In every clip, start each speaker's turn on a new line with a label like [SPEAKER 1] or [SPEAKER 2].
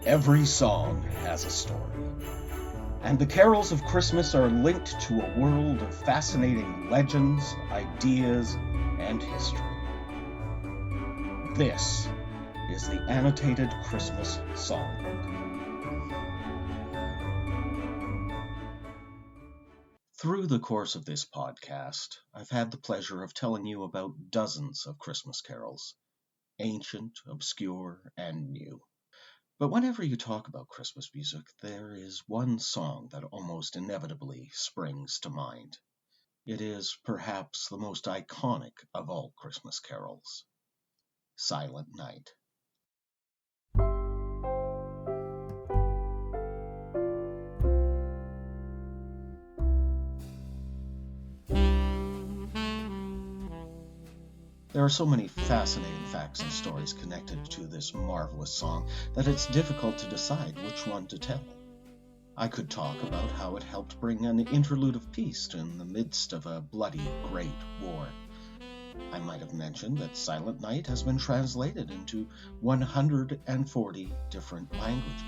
[SPEAKER 1] Every song has a story, and the carols of Christmas are linked to a world of fascinating legends, ideas, and history. This is the Annotated Christmas Songbook. Through the course of this podcast, I've had the pleasure of telling you about dozens of Christmas carols, ancient, obscure, and new. But whenever you talk about Christmas music, there is one song that almost inevitably springs to mind. It is perhaps the most iconic of all Christmas carols, Silent Night. There are so many fascinating facts and stories connected to this marvelous song that it's difficult to decide which one to tell. I could talk about how it helped bring an interlude of peace in the midst of a bloody Great War. I might have mentioned that Silent Night has been translated into 140 different languages.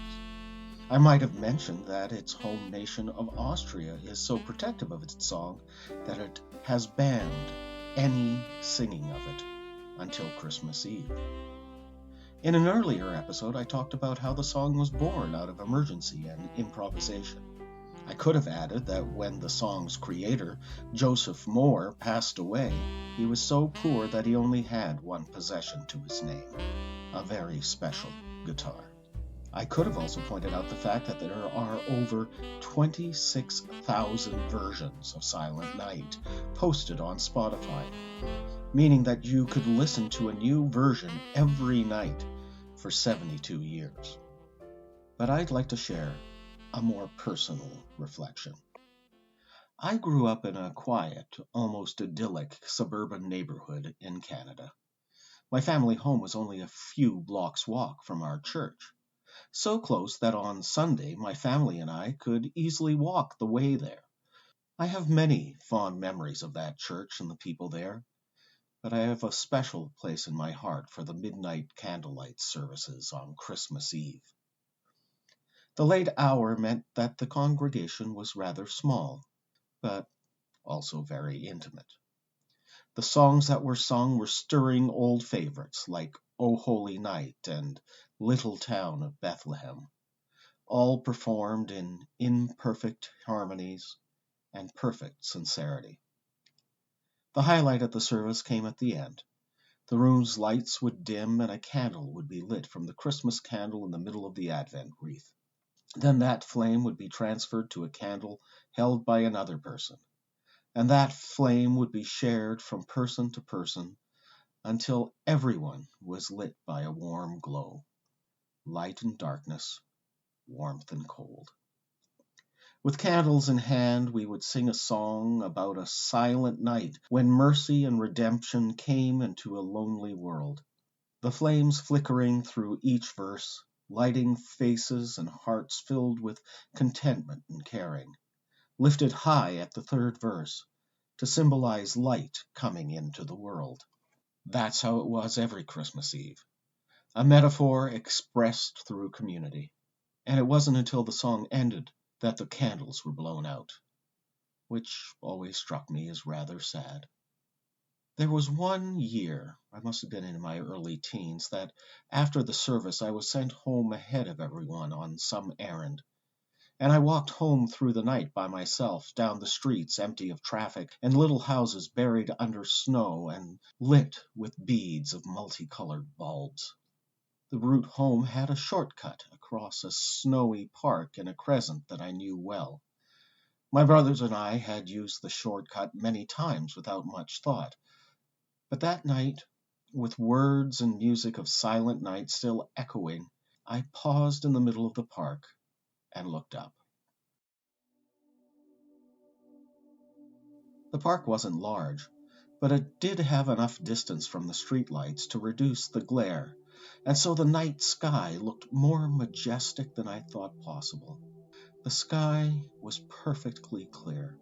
[SPEAKER 1] I might have mentioned that its home nation of Austria is so protective of its song that it has banned any singing of it until Christmas Eve. In an earlier episode, I talked about how the song was born out of emergency and improvisation. I could have added that when the song's creator, Joseph Moore, passed away, he was so poor that he only had one possession to his name, a very special guitar. I could have also pointed out the fact that there are over 26,000 versions of Silent Night posted on Spotify, meaning that you could listen to a new version every night for 72 years. But I'd like to share a more personal reflection. I grew up in a quiet, almost idyllic suburban neighborhood in Canada. My family home was only a few blocks' walk from our church. So close that on Sunday my family and I could easily walk the way there. I have many fond memories of that church and the people there, but I have a special place in my heart for the midnight candlelight services on Christmas Eve. The late hour meant that the congregation was rather small, but also very intimate. The songs that were sung were stirring old favorites like O Holy Night and Little Town of Bethlehem, all performed in imperfect harmonies and perfect sincerity. The highlight of the service came at the end. The room's lights would dim and a candle would be lit from the Christmas candle in the middle of the Advent wreath. Then that flame would be transferred to a candle held by another person, and that flame would be shared from person to person until everyone was lit by a warm glow, light and darkness, warmth and cold. With candles in hand, we would sing a song about a silent night when mercy and redemption came into a lonely world. The flames flickering through each verse, lighting faces and hearts filled with contentment and caring, lifted high at the third verse to symbolize light coming into the world. That's how it was every Christmas Eve, a metaphor expressed through community. And it wasn't until the song ended that the candles were blown out, which always struck me as rather sad. There was one year, I must have been in my early teens, that after the service I was sent home ahead of everyone on some errand. And I walked home through the night by myself, down the streets empty of traffic, and little houses buried under snow and lit with beads of multicolored bulbs. The route home had a shortcut across a snowy park in a crescent that I knew well. My brothers and I had used the shortcut many times without much thought. But that night, with words and music of Silent Night still echoing, I paused in the middle of the park and looked up. The park wasn't large, but it did have enough distance from the streetlights to reduce the glare, and so the night sky looked more majestic than I thought possible. The sky was perfectly clear.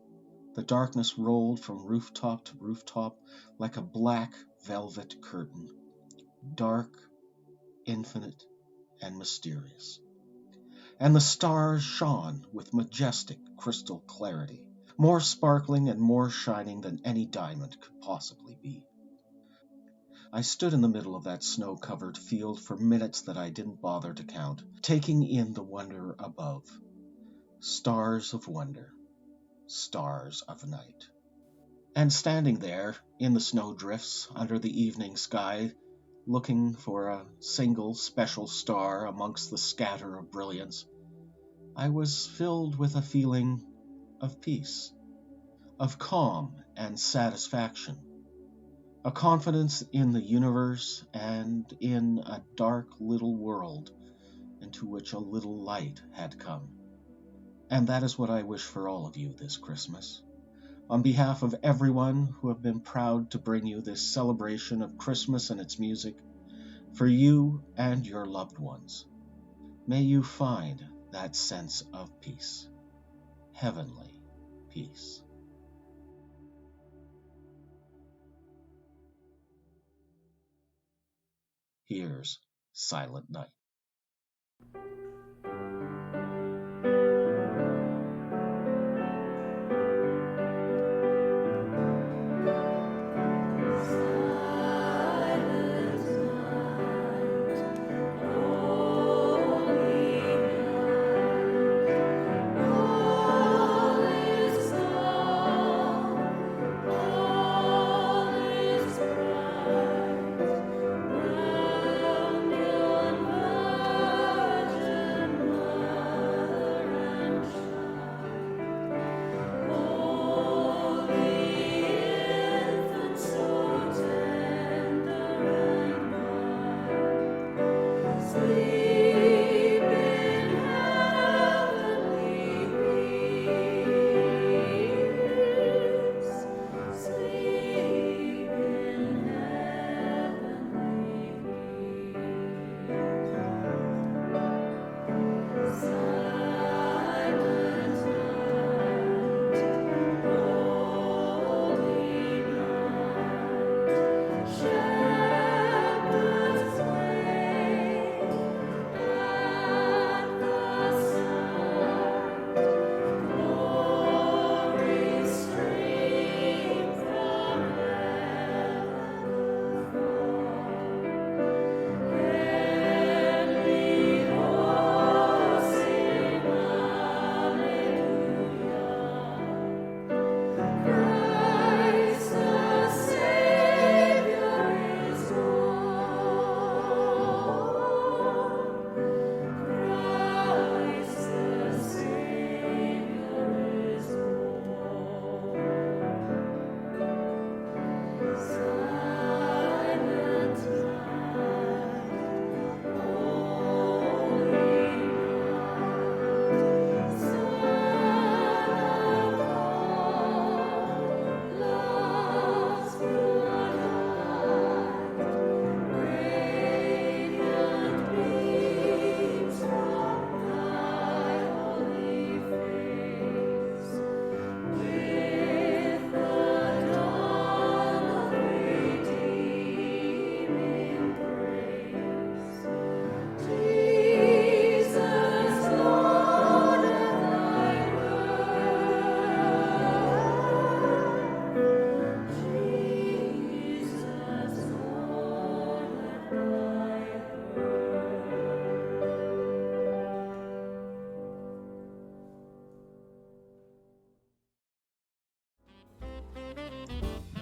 [SPEAKER 1] The darkness rolled from rooftop to rooftop like a black velvet curtain, dark, infinite, and mysterious. and the stars shone with majestic crystal clarity, more sparkling and more shining than any diamond could possibly be. I stood in the middle of that snow-covered field for minutes that I didn't bother to count, taking in the wonder above. Stars of wonder, stars of night. And standing there, in the snowdrifts, under the evening sky, looking for a single special star amongst the scatter of brilliance, I was filled with a feeling of peace, of calm and satisfaction, a confidence in the universe and in a dark little world into which a little light had come. And that is what I wish for all of you this Christmas. On behalf of everyone who have been proud to bring you this celebration of Christmas and its music, for you and your loved ones, may you find that sense of peace, heavenly peace. Here's Silent Night.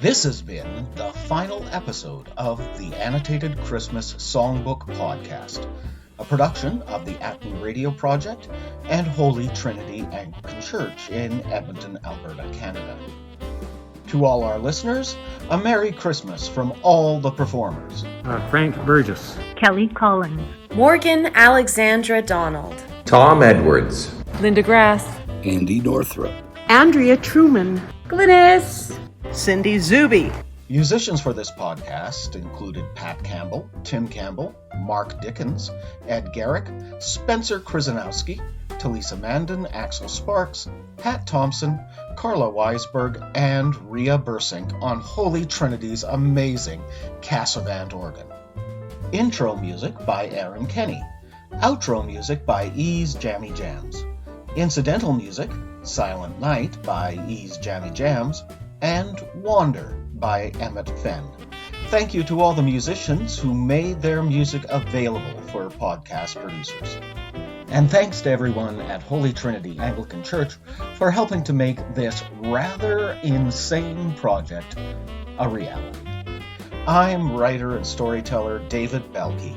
[SPEAKER 1] This has been the final episode of the Annotated Christmas Songbook Podcast, a production of the Acton Radio Project and Holy Trinity Anglican Church in Edmonton, Alberta, Canada. To all our listeners, a Merry Christmas from all the performers.
[SPEAKER 2] Frank Burgess.
[SPEAKER 3] Kelly Collins.
[SPEAKER 4] Morgan Alexandra Donald.
[SPEAKER 5] Tom Edwards.
[SPEAKER 6] Linda Grass.
[SPEAKER 7] Andy Northrup.
[SPEAKER 3] Andrea Truman.
[SPEAKER 6] Glynis.
[SPEAKER 8] Cindy Zuby.
[SPEAKER 1] Musicians for this podcast included Pat Campbell, Tim Campbell, Mark Dickens, Ed Garrick, Spencer Krzyzanowski, Talisa Mandan, Axel Sparks, Pat Thompson, Carla Weisberg, and Rhea Bursink on Holy Trinity's amazing Cassavant organ. Intro music by Aaron Kenny. Outro music by Ease Jammy Jams. Incidental music, Silent Night by Ease Jammy Jams, and Wander by Emmett Fenn. Thank you to all the musicians who made their music available for podcast producers. And thanks to everyone at Holy Trinity Anglican Church for helping to make this rather insane project a reality. I'm writer and storyteller David Belke,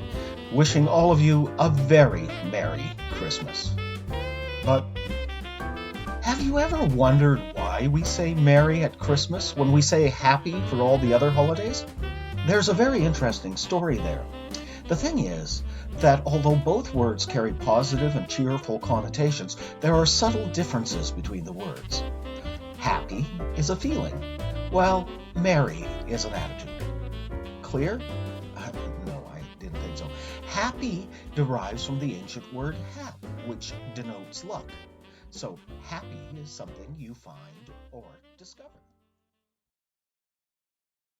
[SPEAKER 1] wishing all of you a very Merry Christmas. But have you ever wondered why we say Merry at Christmas when we say Happy for all the other holidays? There's a very interesting story there. The thing is that although both words carry positive and cheerful connotations, there are subtle differences between the words. Happy is a feeling, while merry is an attitude. Clear? No, I didn't think so. Happy derives from the ancient word hap, which denotes luck. So happy is something you find or discover.